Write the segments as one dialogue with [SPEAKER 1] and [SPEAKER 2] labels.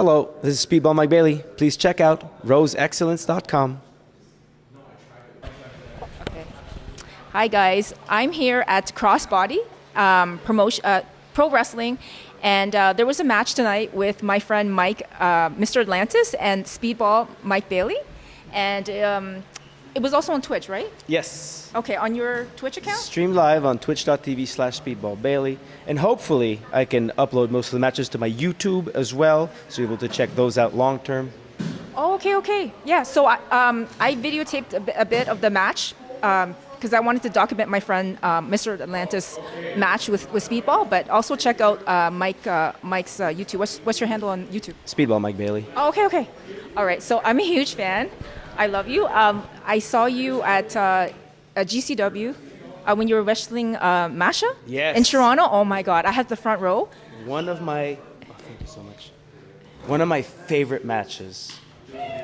[SPEAKER 1] Hello, this is Speedball Mike Bailey. Please check out roseexcellence.com.
[SPEAKER 2] Okay. Hi guys, I'm here at Crossbody Pro Wrestling, and there was a match tonight with my friend Mike, Mr. Atlantis, and Speedball Mike Bailey, and it was also on Twitch, right?
[SPEAKER 1] Yes.
[SPEAKER 2] Okay, on your Twitch account?
[SPEAKER 1] Stream live on twitch.tv/SpeedballBailey. And hopefully I can upload most of the matches to my YouTube as well, so you're able to check those out long term.
[SPEAKER 2] Oh, okay. Yeah, so I videotaped a bit of the match because I wanted to document my friend Mr. Atlantis match with Speedball, but also check out Mike's YouTube. What's your handle on YouTube?
[SPEAKER 1] Speedball Mike Bailey.
[SPEAKER 2] Oh, okay. All right, so I'm a huge fan. I love you. I saw you at a GCW when you were wrestling Masha in Toronto. Oh my God, I had the front row.
[SPEAKER 1] Thank you so much. One of my favorite matches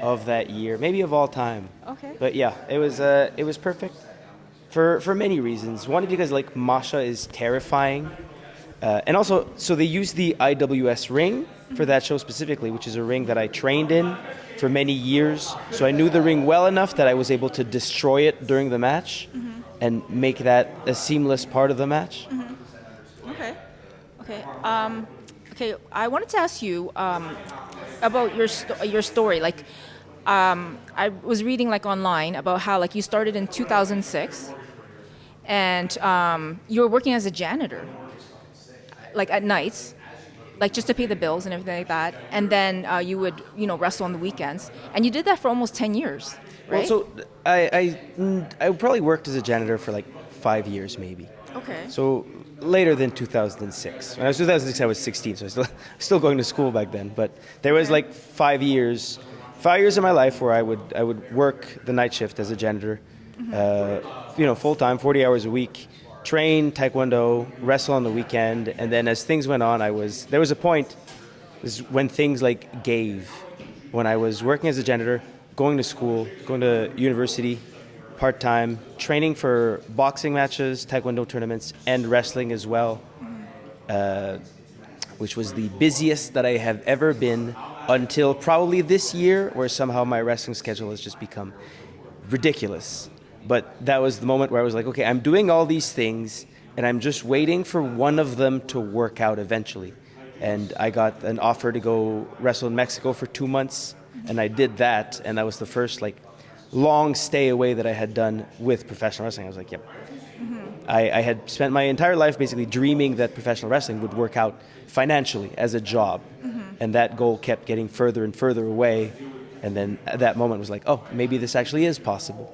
[SPEAKER 1] of that year, maybe of all time.
[SPEAKER 2] Okay.
[SPEAKER 1] But yeah, it was perfect for many reasons. One, because like Masha is terrifying, and also so they used the IWS ring for that show specifically, which is a ring that I trained in for many years. So I knew the ring well enough that I was able to destroy it during the match and make that a seamless part of the match.
[SPEAKER 2] Okay. Okay. I wanted to ask you about your story. Like, I was reading like online about how like you started in 2006, and you were working as a janitor, like at nights, like just to pay the bills and everything like that. And then you would wrestle on the weekends, and you did that for almost 10 years, right?
[SPEAKER 1] Well, so I probably worked as a janitor for like 5 years maybe.
[SPEAKER 2] Okay.
[SPEAKER 1] So later than 2006. When I was 2006, I was 16, so I was still going to school back then. But there was like 5 years of my life where I would work the night shift as a janitor, full time, 40 hours a week, train taekwondo, wrestle on the weekend, and then as things went on, there was a point when things like gave. When I was working as a janitor, going to school, going to university, part-time, training for boxing matches, taekwondo tournaments, and wrestling as well, which was the busiest that I have ever been until probably this year, where somehow my wrestling schedule has just become ridiculous. But that was the moment where I was like, okay, I'm doing all these things, and I'm just waiting for one of them to work out eventually. And I got an offer to go wrestle in Mexico for 2 months, and I did that, and that was the first like long stay away that I had done with professional wrestling. I was like, yep. I had spent my entire life basically dreaming that professional wrestling would work out financially as a job, and that goal kept getting further and further away. And then at that moment was like, oh, maybe this actually is possible.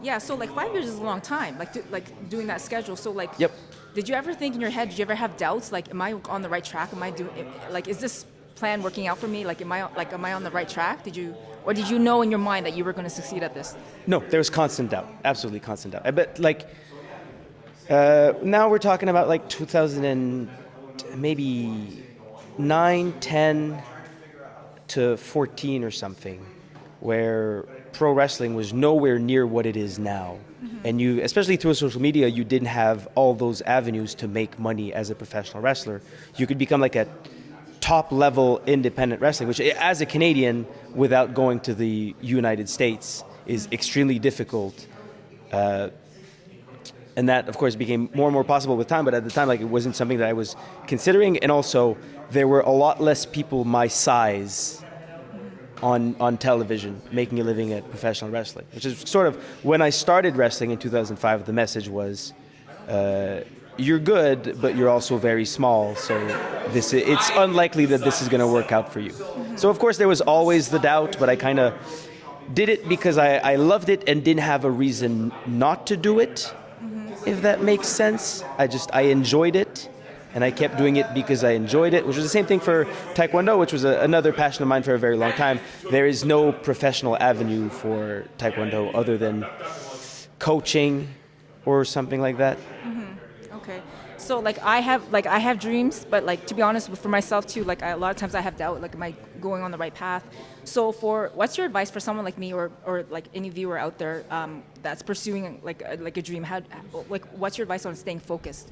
[SPEAKER 2] Yeah, so like 5 years is a long time, like doing that schedule. So like,
[SPEAKER 1] Yep.
[SPEAKER 2] Did you ever think in your head? Did you ever have doubts? Like, am I on the right track? Am I doing? Like, is this plan working out for me? Like, am I on the right track? Did you know in your mind that you were going to succeed at this?
[SPEAKER 1] No, there was constant doubt, absolutely constant doubt. But like, now we're talking about like 2000 and maybe 9, 10 to 14 or something, where pro wrestling was nowhere near what it is now. And you, especially through social media, you didn't have all those avenues to make money as a professional wrestler. You could become like a top level independent wrestling, which as a Canadian, without going to the United States, is extremely difficult. And that, of course, became more and more possible with time. But at the time, like, it wasn't something that I was considering. And also, there were a lot less people my size on television making a living at professional wrestling, which is sort of when I started wrestling in 2005. The message was, you're good, but you're also very small, so it's unlikely that this is going to work out for you. So of course there was always the doubt, but I kind of did it because I loved it and didn't have a reason not to do it, if that makes sense. I enjoyed it. And I kept doing it because I enjoyed it, which was the same thing for Taekwondo, which was another passion of mine for a very long time. There is no professional avenue for Taekwondo other than coaching or something like that.
[SPEAKER 2] Okay. So I have dreams, but like, to be honest, for myself too, like a lot of times I have doubt, like, am I going on the right path? So what's your advice for someone like me or like any viewer out there that's pursuing like a dream? What's your advice on staying focused?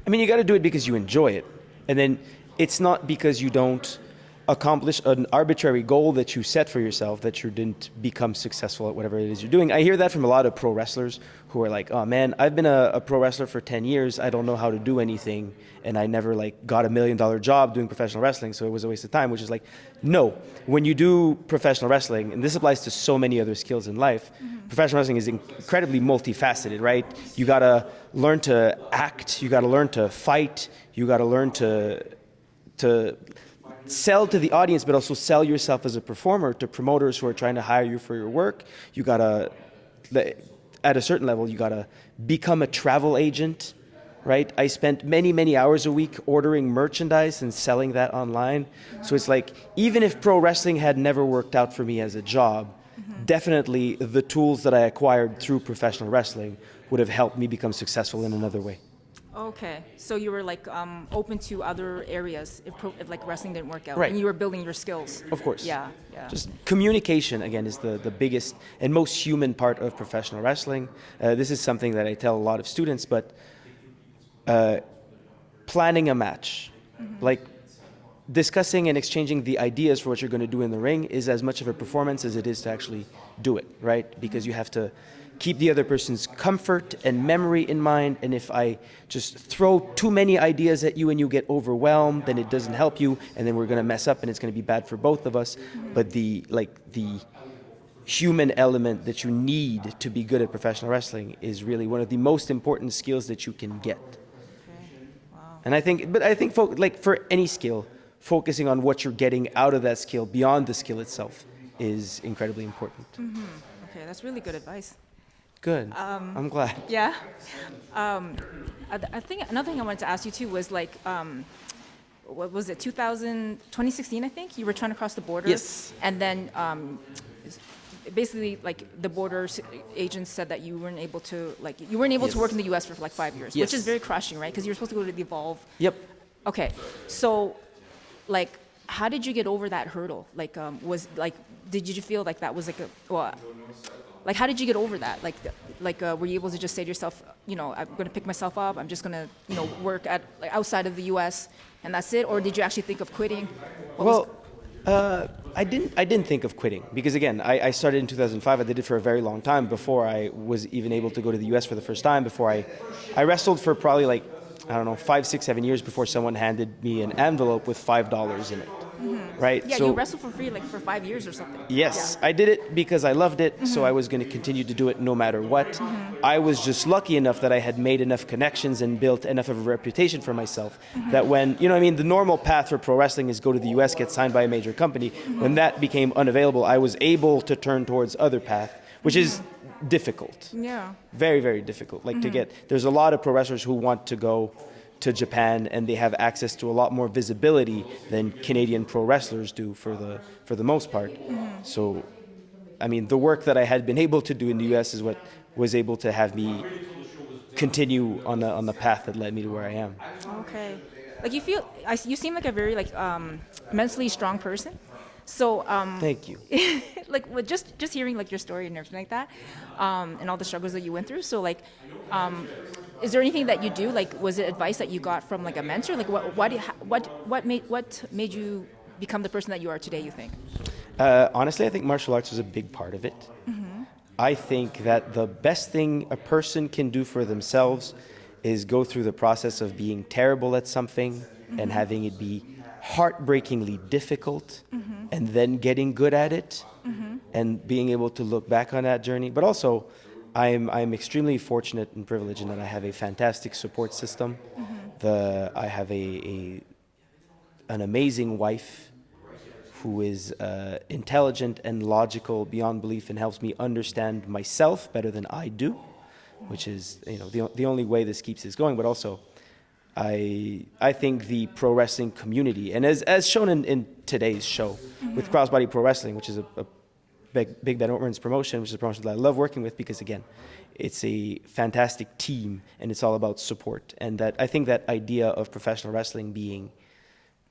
[SPEAKER 1] I mean, you got to do it because you enjoy it. And then it's not because you don't accomplish an arbitrary goal that you set for yourself, that you didn't become successful at whatever it is you're doing. I hear that from a lot of pro wrestlers who are like, oh man, I've been a pro wrestler for 10 years. I don't know how to do anything. And I never like got $1 million job doing professional wrestling. So it was a waste of time, which is like, no, when you do professional wrestling, and this applies to so many other skills in life, professional wrestling is incredibly multifaceted, right? You got to learn to act. You got to learn to fight. You got to learn to sell to the audience, but also sell yourself as a performer to promoters who are trying to hire you for your work. You gotta, at a certain level, you gotta become a travel agent, right? I spent many hours a week ordering merchandise and selling that online. So it's like, even if pro wrestling had never worked out for me as a job, definitely the tools that I acquired through professional wrestling would have helped me become successful in another way.
[SPEAKER 2] Okay, so you were like open to other areas if like wrestling didn't work out,
[SPEAKER 1] Right.
[SPEAKER 2] and you were building your skills.
[SPEAKER 1] Of course.
[SPEAKER 2] Yeah.
[SPEAKER 1] Just communication, again, is the biggest and most human part of professional wrestling. This is something that I tell a lot of students, but planning a match, like discussing and exchanging the ideas for what you're going to do in the ring is as much of a performance as it is to actually do it, right? Because you have to keep the other person's comfort and memory in mind, and if I just throw too many ideas at you and you get overwhelmed, then it doesn't help you, and then we're going to mess up and it's going to be bad for both of us. But the human element that you need to be good at professional wrestling is really one of the most important skills that you can get.
[SPEAKER 2] Okay. Wow.
[SPEAKER 1] And I think like for any skill, focusing on what you're getting out of that skill beyond the skill itself is incredibly important.
[SPEAKER 2] Okay, that's really good advice.
[SPEAKER 1] Good. I'm glad.
[SPEAKER 2] Yeah. I think another thing I wanted to ask you too was like, what was it, 2016, I think? You were trying to cross the border.
[SPEAKER 1] Yes.
[SPEAKER 2] And then basically like the border agents said that you weren't able to
[SPEAKER 1] Yes.
[SPEAKER 2] to work in the US for like 5 years,
[SPEAKER 1] Yes.
[SPEAKER 2] which is very crushing, right? Because you're supposed to go to the Evolve.
[SPEAKER 1] Yep.
[SPEAKER 2] Okay. So like, how did you get over that hurdle? Like, did you feel like that was like, how did you get over that? Were you able to just say to yourself, I'm going to pick myself up. I'm just going to, work at outside of the U.S. and that's it? Or did you actually think of quitting?
[SPEAKER 1] I didn't think of quitting because again, I started in 2005. I did it for a very long time before I was even able to go to the U.S. for the first time. Before I wrestled for probably like, I don't know, 5, 6, 7 years before someone handed me an envelope with $5 in it. Right?
[SPEAKER 2] Yeah,
[SPEAKER 1] so,
[SPEAKER 2] you wrestled for free for 5 years or something.
[SPEAKER 1] Yes, I did it because I loved it, so I was going to continue to do it no matter what. I was just lucky enough that I had made enough connections and built enough of a reputation for myself that when, the normal path for pro wrestling is go to the US, get signed by a major company. When that became unavailable, I was able to turn towards other path, which is difficult.
[SPEAKER 2] Yeah.
[SPEAKER 1] Very, very difficult. There's a lot of pro wrestlers who want to go to Japan and they have access to a lot more visibility than Canadian pro wrestlers do for the most part. So, the work that I had been able to do in the US is what was able to have me continue on the path that led me to where I am.
[SPEAKER 2] Okay. Like you seem like a very mentally strong person. So
[SPEAKER 1] thank you.
[SPEAKER 2] just hearing your story and everything like that, and all the struggles that you went through. So is there anything that you do? Was it advice that you got from a mentor? What made you become the person that you are today? You think?
[SPEAKER 1] Honestly, I think martial arts was a big part of it. I think that the best thing a person can do for themselves is go through the process of being terrible at something and having it be heartbreakingly difficult and then getting good at it and being able to look back on that journey. But also, I'm extremely fortunate and privileged in that I have a fantastic support system. I have an amazing wife who is intelligent and logical beyond belief and helps me understand myself better than I do, which is the only way this keeps this going. But also, I think the pro wrestling community, and as shown in today's show with Crossbody Pro Wrestling, which is a Big Bad Orton's promotion, which is a promotion that I love working with because, again, it's a fantastic team and it's all about support. And that I think that idea of professional wrestling being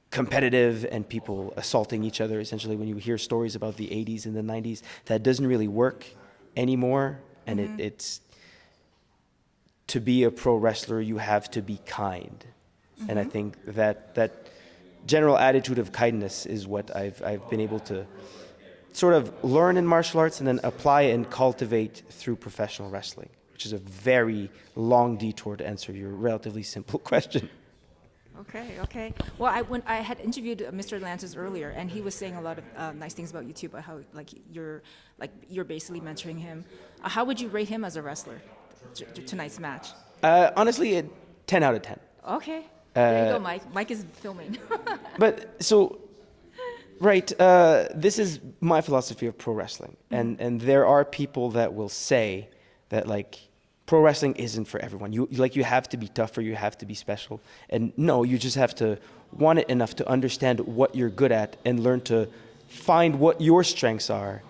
[SPEAKER 1] competitive and people assaulting each other, essentially, when you hear stories about the 80s and the 90s, that doesn't really work anymore. And it's to be a pro wrestler, you have to be kind. And I think that general attitude of kindness is what I've been able to sort of learn in martial arts and then apply and cultivate through professional wrestling, which is a very long detour to answer your relatively simple question.
[SPEAKER 2] Okay. Well, when I had interviewed Mr. Atlantis earlier, and he was saying a lot of nice things about you too, about how you're basically mentoring him. How would you rate him as a wrestler? Tonight's match.
[SPEAKER 1] Honestly, 10 out of 10.
[SPEAKER 2] Okay. There you go, Mike. Mike is filming.
[SPEAKER 1] But so, right, this is my philosophy of pro wrestling, and there are people that will say that like pro wrestling isn't for everyone. You have to be tough or you have to be special, and no, you just have to want it enough to understand what you're good at and learn to find what your strengths are,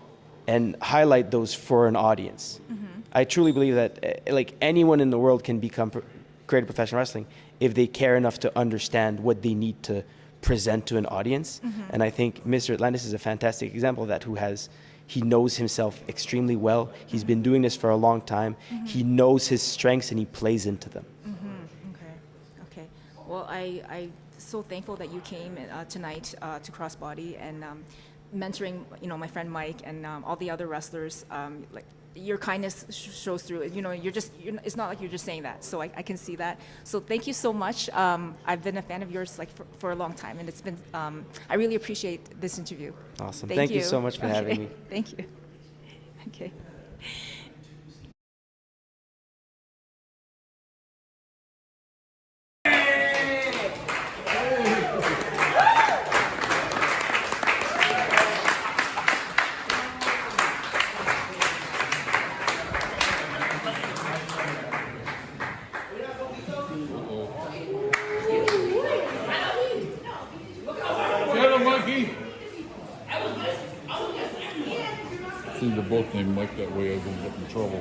[SPEAKER 1] and highlight those for an audience. I truly believe that like anyone in the world can become great at professional wrestling if they care enough to understand what they need to present to an audience. And I think Mr. Atlantis is a fantastic example of that, he knows himself extremely well. He's been doing this for a long time. He knows his strengths and he plays into them.
[SPEAKER 2] Okay. Well, I'm so thankful that you came tonight to Crossbody and mentoring, my friend Mike and all the other wrestlers. Like your kindness shows through. It's not like you're just saying that. So I can see that. So thank you so much. I've been a fan of yours for a long time, and it's been. I really appreciate this interview.
[SPEAKER 1] Awesome. Thank you so much for having me.
[SPEAKER 2] Thank you. Okay.
[SPEAKER 3] See, they're both named Mike, that way I don't get in trouble.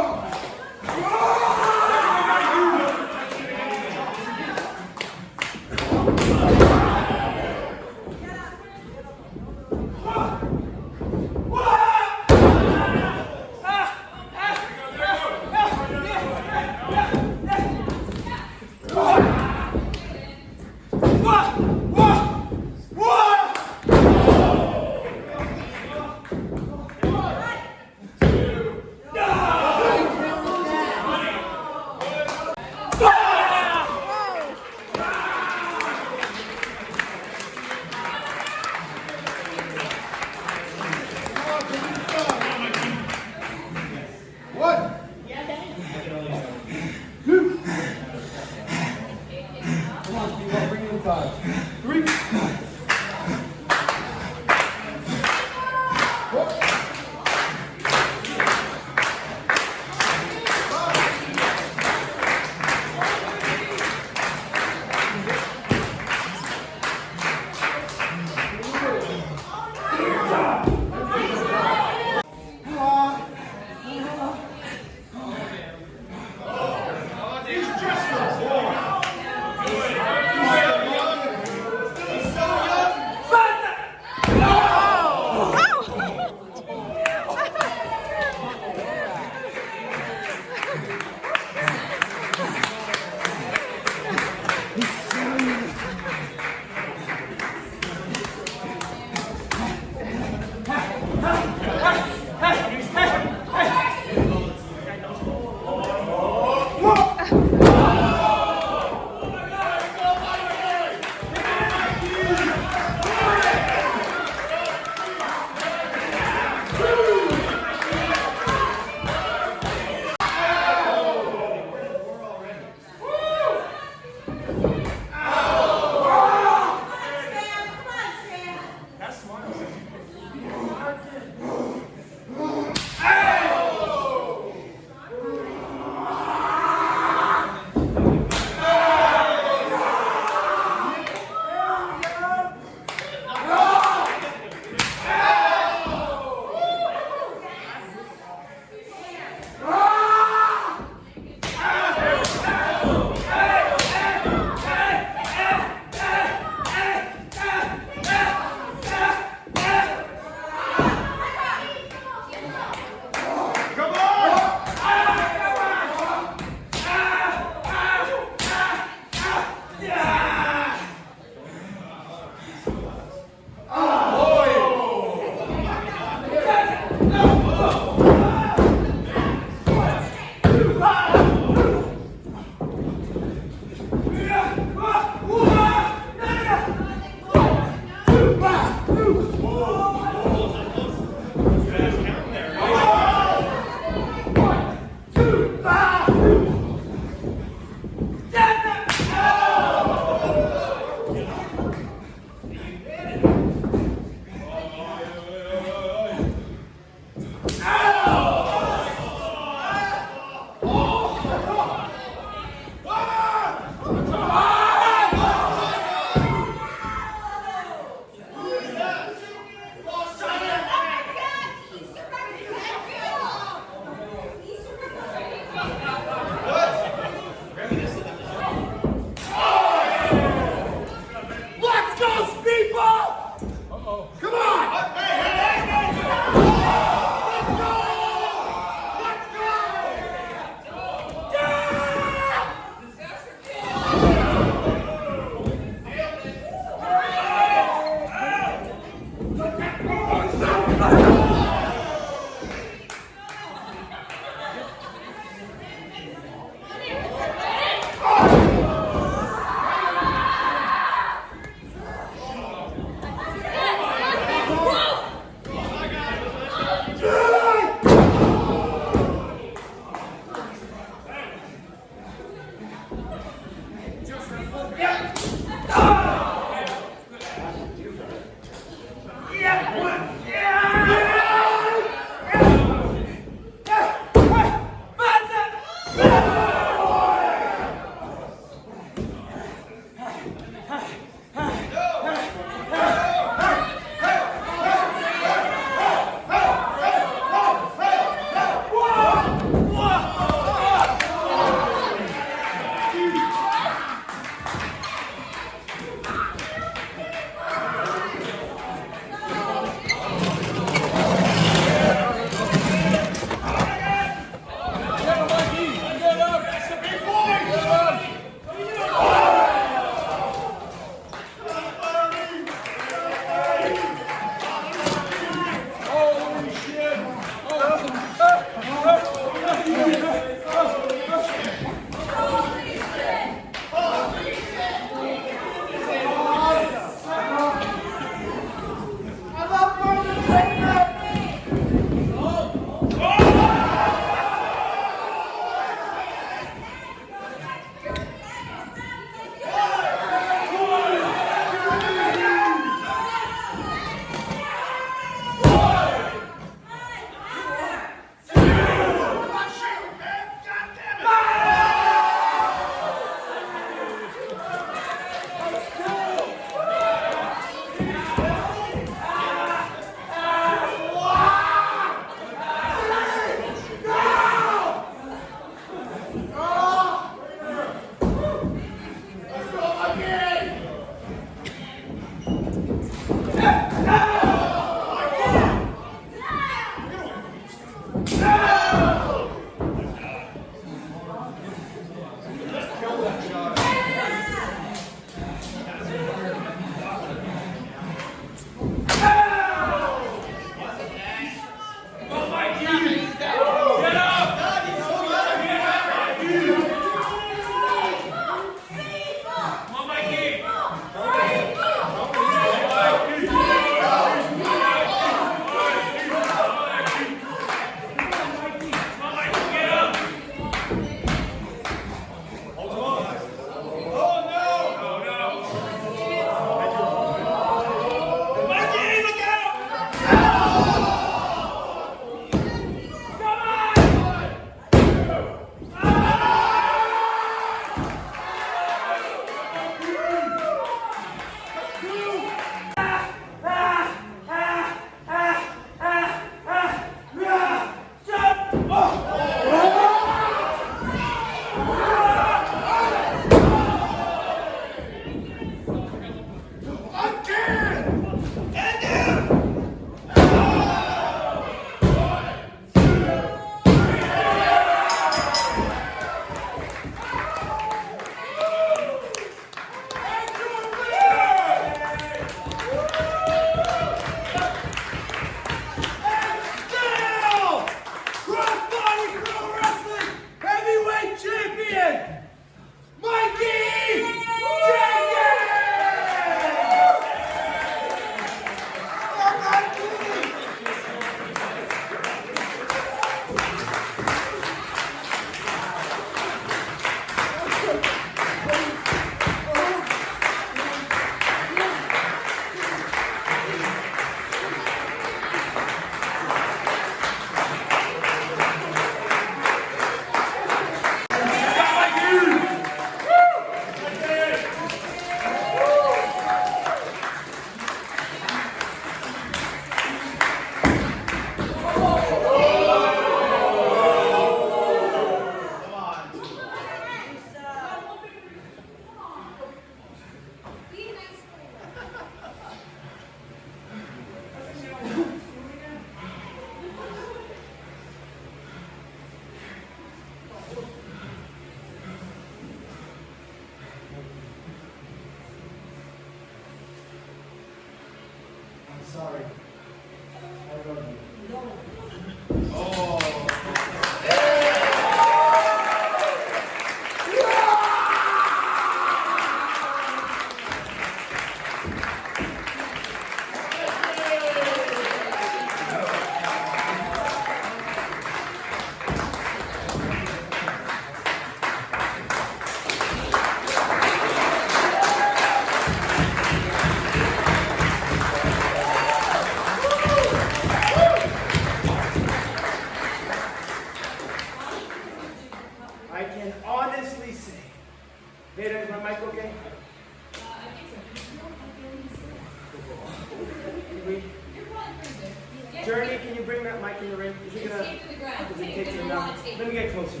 [SPEAKER 1] Journey, can you bring that mic in the ring? Is it gonna? Is it taking down? Let me get closer.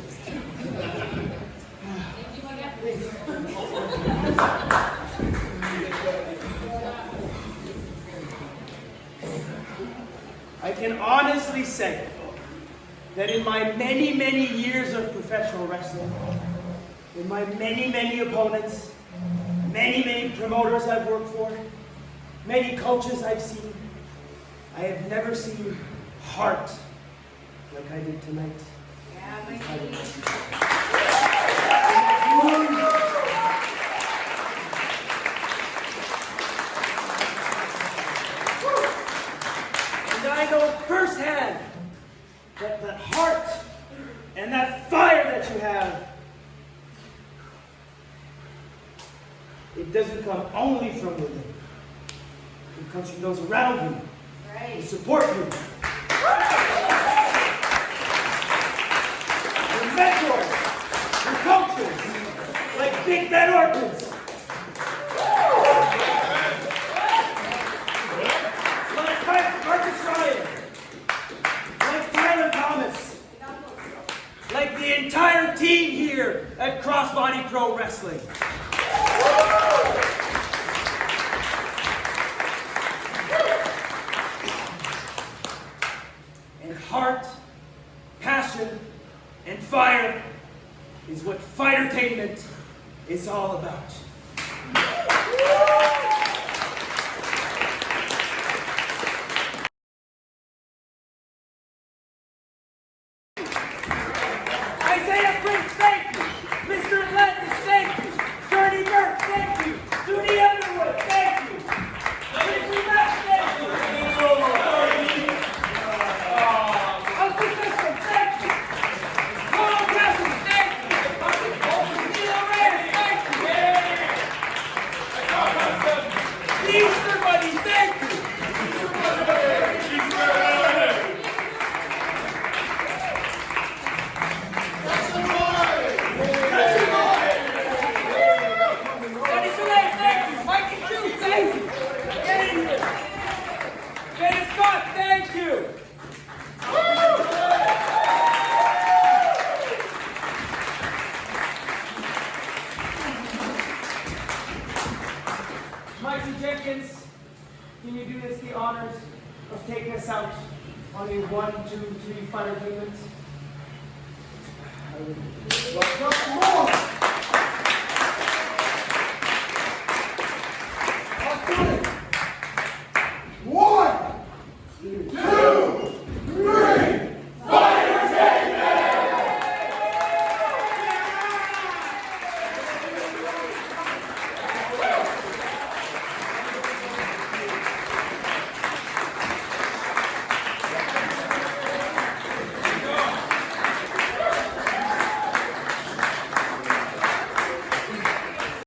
[SPEAKER 1] I can honestly say that in my many, many years of professional wrestling, in my many, many opponents, many, many promoters I've worked for, many coaches I've seen, I have never seen heart like I did tonight. And I know firsthand that that heart and that fire that you have, it doesn't come only from within. It comes from those around you who support you. Your mentors, your coaches, like Big Ben Ortons. Like Marcus Ryan. Like Tyler Thomas. Like the entire team here at Crossbody Pro Wrestling. And heart, passion, and fire is what fightertainment is all about. Isaiah Prince, thank you. Mr. Atlantis, thank you. Journey Burke, thank you. Judy Underwood, thank you. Chrissy Mack, thank you. Uncle Bishop, thank you. Carl Gresham, thank you. Neil Reyes, thank you. The Easter Bunny, thank you. Sonny Soleil, thank you. Mikey Q, thank you. Get in here. Dennis Scott, thank you. Mikey Jenkins, can you do us the honors of taking us out on a 1, 2, 3 fighter movement? Well, more.